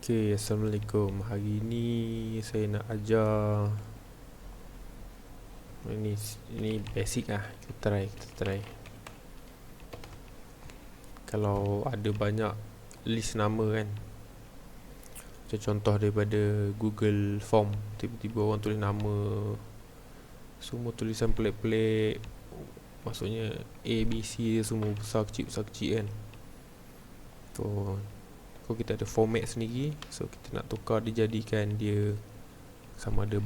Okay, Assalamualaikum. Hari ni saya nak ajar ini basic lah. Kita try. Kalau ada banyak list nama kan, macam contoh daripada Google Form, tiba-tiba orang tulis nama, semua tulisan pelik-pelik, maksudnya A, B, C dia semua besar kecil kan. So kita ada format sendiri. So kita nak tukar dijadikan dia sama ada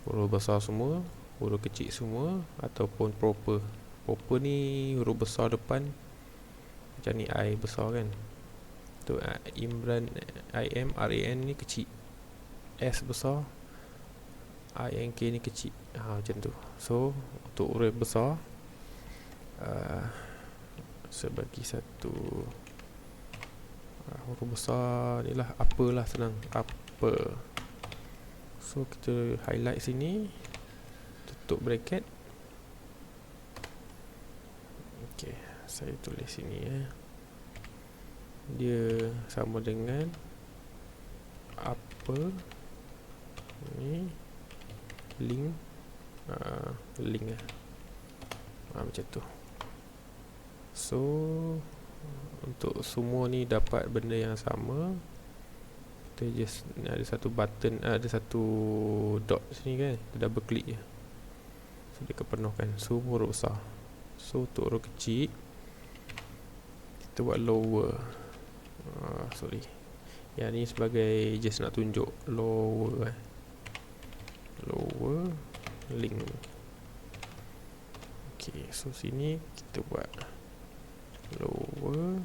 huruf besar semua, huruf kecil semua, ataupun proper. Proper ni huruf besar depan, macam ni I besar kan. Tu Imran, IMRAN ni kecil, S besar, INK ni kecil, macam tu. So untuk huruf besar, saya bagi satu huruf besar ni lah, apalah, senang, apa. So kita highlight sini, tutup bracket. Okay, saya tulis sini dia sama dengan apa ni, link macam tu. So untuk semua ni dapat benda yang sama, kita just ada satu button, ada satu dot sini kan, kita double click je, so dia kepenuhkan. So huruf besar. So untuk huruf kecil kita buat lower. Sorry, yang ni sebagai just nak tunjuk lower link. Okay, so sini kita buat lower,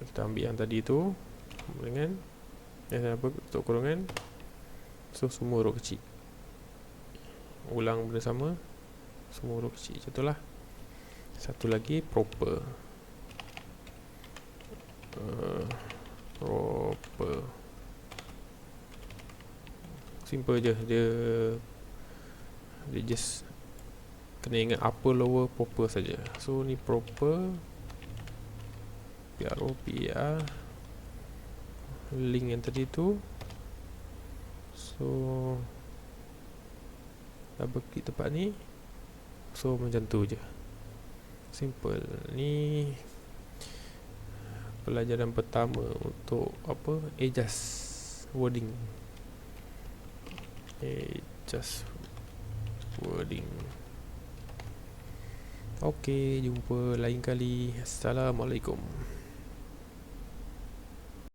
kita ambil yang tadi tu dengan tutup kurungan. So semua huruf kecil, ulang benda sama, semua huruf kecil, macam tu lah. Satu lagi proper. Simple je, dia just kena ingat upper, lower, proper saja. So ni proper, PROPER, link yang tadi tu. So double klik tempat ni. So macam tu je, simple. Ni pelajaran pertama untuk apa, adjust wording. Okey, jumpa lain kali. Assalamualaikum.